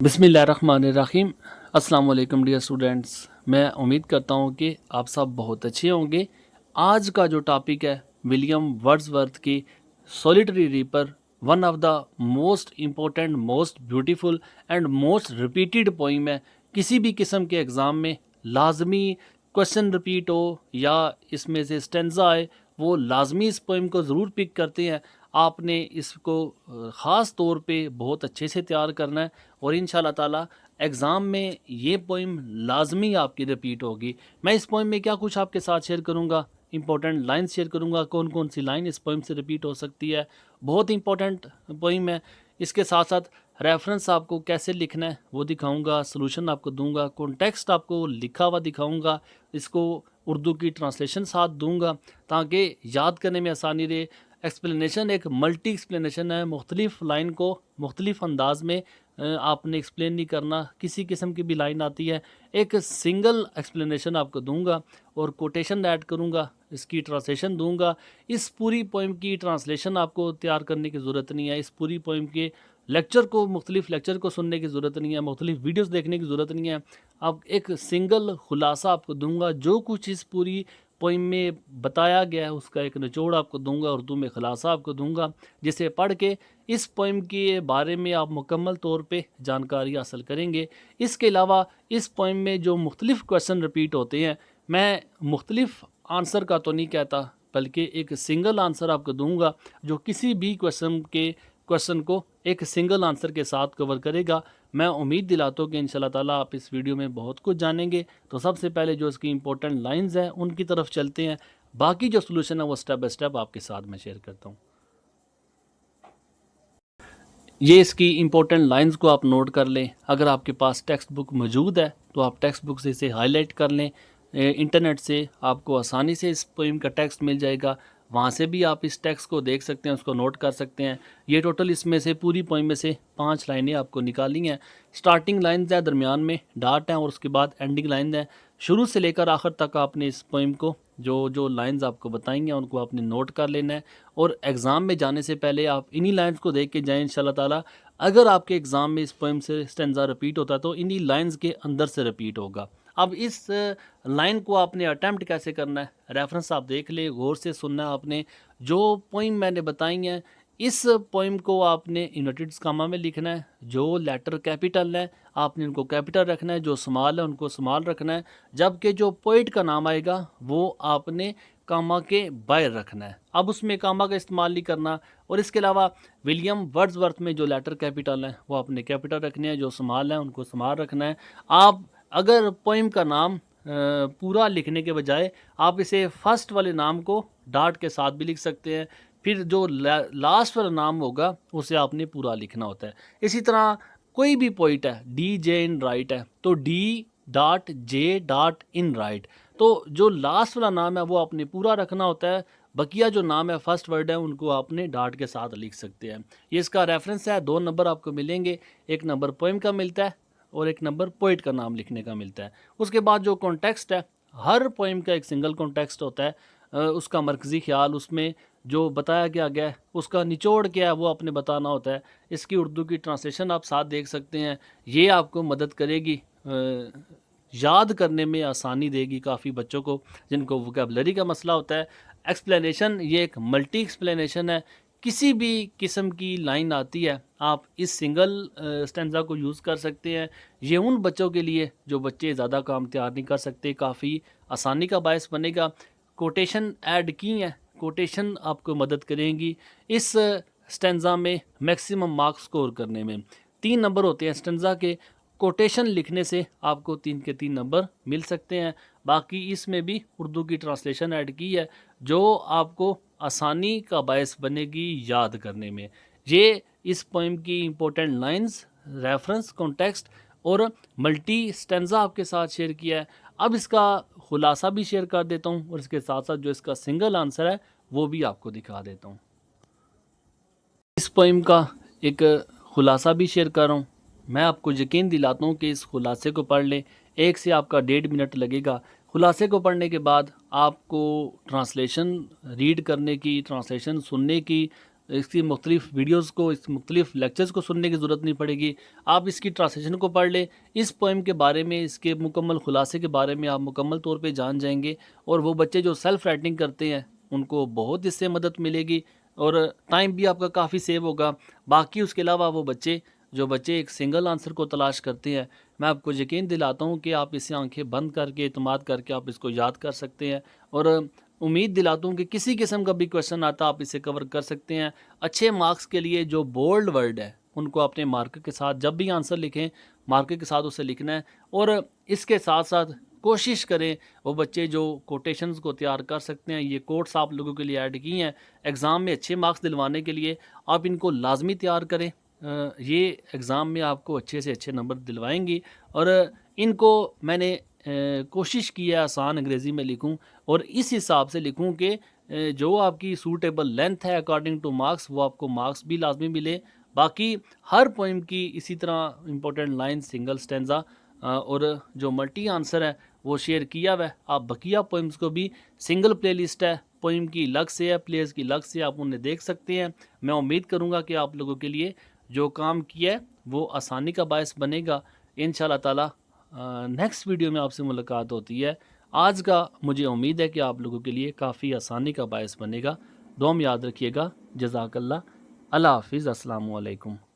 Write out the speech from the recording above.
बिस्मिल्लाहिर्रहमानिर्रहीम। अस्सलाम वालेकुम डियर स्टूडेंट्स, मैं उम्मीद करता हूँ कि आप सब बहुत अच्छे होंगे। आज का जो टॉपिक है विलियम वर्ड्सवर्थ की solitary reaper, one of the most important, most beautiful and most repeated poem है। किसी भी किस्म के एग्ज़ाम में लाजमी क्वेश्चन रिपीट हो या इसमें से स्टेंजा आए, वो लाजमी इस पोइम को ज़रूर पिक करते हैं। आपने इसको ख़ास तौर पे बहुत अच्छे से तैयार करना है और इंशाल्लाह ताला एग्ज़ाम में ये पोइम लाजमी आपकी रिपीट होगी। मैं इस पोइम में क्या कुछ आपके साथ शेयर करूँगा, इंपॉर्टेंट लाइंस शेयर करूँगा, कौन कौन सी लाइन इस पोइम से रिपीट हो सकती है। बहुत इंपॉर्टेंट पोइम है। इसके साथ साथ रेफरेंस आपको कैसे लिखना है वो दिखाऊंगा, सॉल्यूशन आपको दूंगा, कॉन्टेक्स्ट आपको लिखा हुआ दिखाऊंगा, इसको उर्दू की ट्रांसलेशन साथ दूंगा ताकि याद करने में आसानी रहे। एक्सप्लेनेशन एक मल्टी एक्सप्लेनेशन है, मुख्तलिफ लाइन को मुख्तलिफ अंदाज में आपने एक्सप्लेन नहीं करना। किसी किस्म की भी लाइन आती है एक सिंगल एक्सप्लेनेशन आपको दूंगा और कोटेशन ऐड करूंगा, इसकी ट्रांसलेशन दूंगा। इस पूरी पोइम की ट्रांसलेशन आपको तैयार करने की ज़रूरत नहीं है। इस पूरी पोइम के लेक्चर को, मुख्तलिफ लेक्चर को सुनने की ज़रूरत नहीं है, मुख्तलिफ वीडियोस देखने की ज़रूरत नहीं है। अब एक सिंगल खुलासा आपको दूंगा, जो कुछ इस पूरी पोइम में बताया गया है उसका एक निचोड़ आपको दूंगा, उर्दू में खुलासा आपको दूंगा, जिसे पढ़ के इस पोइम के बारे में आप मुकम्मल तौर पे जानकारी हासिल करेंगे। इसके अलावा इस पोइम में जो मुख्तलिफ क्वेश्चन रिपीट होते हैं, मैं मुख्तलिफ आंसर का तो नहीं कहता, बल्कि एक सिंगल आंसर आपको दूंगा जो किसी भी क्वेश्चन को एक सिंगल आंसर के साथ कवर करेगा। मैं उम्मीद दिलाता हूँ कि इंशाल्लाह ताला आप इस वीडियो में बहुत कुछ जानेंगे। तो सबसे पहले जो इसकी इंपॉर्टेंट लाइंस हैं उनकी तरफ चलते हैं, बाकी जो सॉल्यूशन है वो स्टेप बाय स्टेप आपके साथ मैं शेयर करता हूँ। ये इसकी इंपॉर्टेंट लाइंस को आप नोट कर लें। अगर आपके पास टेक्स्ट बुक मौजूद है तो आप टेक्स्ट बुक से इसे हाईलाइट कर लें। इंटरनेट से आपको आसानी से इस पोइम का टेक्स्ट मिल जाएगा, वहाँ से भी आप इस टेक्स्ट को देख सकते हैं, उसको नोट कर सकते हैं। ये टोटल इसमें से पूरी पोइम में से 5 लाइनें आपको निकाली हैं। स्टार्टिंग लाइंस है, दरमियान में डार्ट हैं और उसके बाद एंडिंग लाइन है। शुरू से लेकर आखिर तक आपने इस पोइम को जो जो लाइंस आपको बताएंगे उनको आपने नोट कर लेना है और एग्ज़ाम में जाने से पहले आप इन्हीं लाइंस को देख के जाएँ इंशाल्लाह ताला। अगर आपके एग्ज़ाम में इस पोइम से स्टेंजा रिपीट होता है तो इन्हीं लाइंस के अंदर से रिपीट होगा। अब इस लाइन को आपने अटैम्प्ट कैसे करना है, रेफरेंस आप देख ले, गौर से सुनना है आपने। जो पोइम मैंने बताई हैं इस पोइम को आपने इन्वर्टेड कामा में लिखना है। जो लेटर कैपिटल है आपने उनको कैपिटल रखना है, जो स्मॉल है उनको स्मॉल रखना है, जबकि जो पोइट का नाम आएगा वो आपने कामा के बाहर रखना है। अब उसमें कामा का इस्तेमाल नहीं करना। और इसके अलावा विलियम वर्ड्सवर्थ में जो लेटर कैपिटल है वो आपने कैपिटल रखने हैं, जो स्मॉल है उनको स्मॉल रखना है। आप अगर पोइम का नाम पूरा लिखने के बजाय आप इसे फर्स्ट वाले नाम को डॉट के साथ भी लिख सकते हैं, फिर जो लास्ट वाला नाम होगा उसे आपने पूरा लिखना होता है। इसी तरह कोई भी पोइट है, डी जे इन राइट है तो D dot J dot in right, तो जो लास्ट वाला नाम है वो आपने पूरा रखना होता है। बकिया जो नाम है फर्स्ट वर्ड है उनको आपने डॉट के साथ लिख सकते हैं। ये इसका रेफरेंस है। 2 नंबर आपको मिलेंगे, एक नंबर पोइम का मिलता है और एक नंबर पोइट का नाम लिखने का मिलता है। उसके बाद जो कॉन्टेक्स्ट है, हर पोइम का एक सिंगल कॉन्टेक्स्ट होता है, उसका मरकज़ी ख्याल, उसमें जो बताया गया है उसका निचोड़ क्या है वो आपने बताना होता है। इसकी उर्दू की ट्रांसलेशन आप साथ देख सकते हैं। ये आपको मदद करेगी, याद करने में आसानी देगी काफ़ी बच्चों को जिनको वोकैबुलरी का मसला होता है। एक्सप्लेनेशन ये एक मल्टी एक्सप्लेनेशन है। किसी भी किस्म की लाइन आती है आप इस सिंगल स्टेंजा को यूज़ कर सकते हैं। ये उन बच्चों के लिए जो बच्चे ज़्यादा काम तैयार नहीं कर सकते, काफ़ी आसानी का बायस बनेगा। कोटेशन ऐड की हैं, कोटेशन आपको मदद करेंगी इस स्टेंजा में मैक्सिमम मार्क्स स्कोर करने में। 3 नंबर होते हैं स्टेंजा के, कोटेशन लिखने से आपको 3 के 3 नंबर मिल सकते हैं। बाकी इसमें भी उर्दू की ट्रांसलेशन ऐड की है जो आपको आसानी का बायस बनेगी याद करने में। ये इस पोइम की इंपॉर्टेंट लाइंस, रेफरेंस, कॉन्टेक्स्ट और मल्टी स्टेंजा आपके साथ शेयर किया है। अब इसका खुलासा भी शेयर कर देता हूँ और इसके साथ साथ जो इसका सिंगल आंसर है वो भी आपको दिखा देता हूँ। इस पोइम का एक खुलासा भी शेयर कर रहा हूँ। मैं आपको यकीन दिलाता हूँ कि इस खुलासे को पढ़ लें, 1 से आपका 1.5 मिनट लगेगा। खुलासे को पढ़ने के बाद आपको ट्रांसलेशन रीड करने की, ट्रांसलेशन सुनने की اس کی مختلف ویڈیوز کو، اس مختلف لیکچرز کو سننے کی ضرورت نہیں پڑے گی. آپ اس کی ٹرانسلیشن کو پڑھ لیں، اس پوئم کے بارے میں، اس کے مکمل خلاصے کے بارے میں آپ مکمل طور پہ جان جائیں گے. اور وہ بچے جو سیلف رائٹنگ کرتے ہیں ان کو بہت اس سے مدد ملے گی اور ٹائم بھی آپ کا کافی سیو ہوگا. باقی اس کے علاوہ وہ جو بچے ایک سنگل آنسر کو تلاش کرتے ہیں، میں آپ کو یقین دلاتا ہوں کہ آپ اسے آنکھیں بند کر کے اعتماد کر کے آپ اس کو یاد کر سکتے ہیں. اور امید دلاتا ہوں کہ کسی قسم کا بھی کویشچن آتا آپ اسے کور کر سکتے ہیں. اچھے مارکس کے لیے جو بولڈ ورڈ ہے ان کو اپنے مارکر کے ساتھ جب بھی آنسر لکھیں مارکر کے ساتھ اسے لکھنا ہے. اور اس کے ساتھ ساتھ کوشش کریں وہ بچے جو کوٹیشنز کو تیار کر سکتے ہیں، یہ کوٹس آپ لوگوں کے لیے ایڈ کی ہیں ایگزام میں اچھے مارکس دلوانے کے لیے، آپ ان کو لازمی تیار کریں. یہ ایگزام میں آپ کو اچھے سے اچھے نمبر دلوائیں گی. اور ان کو میں نے کوشش کی ہے آسان انگریزی میں لکھوں اور اس حساب سے لکھوں کہ جو آپ کی سوٹیبل لینتھ ہے اکارڈنگ ٹو مارکس وہ آپ کو مارکس بھی لازمی ملے. باقی ہر پوئم کی اسی طرح امپورٹنٹ لائن، سنگل سٹینزا اور جو ملٹی آنسر ہے وہ شیئر کیا ہوا ہے. آپ بقیہ پوئمز کو بھی سنگل پلے لسٹ ہے، پوئم کی الگ سے ہے، پلیز کی الگ سے، آپ انہیں دیکھ سکتے ہیں. میں امید کروں گا کہ آپ لوگوں کے لیے جو کام کیا ہے وہ آسانی کا باعث بنے گا. انشاءاللہ تعالی نیکسٹ ویڈیو میں آپ سے ملاقات ہوتی ہے. آج کا مجھے امید ہے کہ آپ لوگوں کے لیے کافی آسانی کا باعث بنے گا. دعا میں یاد رکھیے گا. جزاک اللہ. اللہ حافظ. السلام علیکم.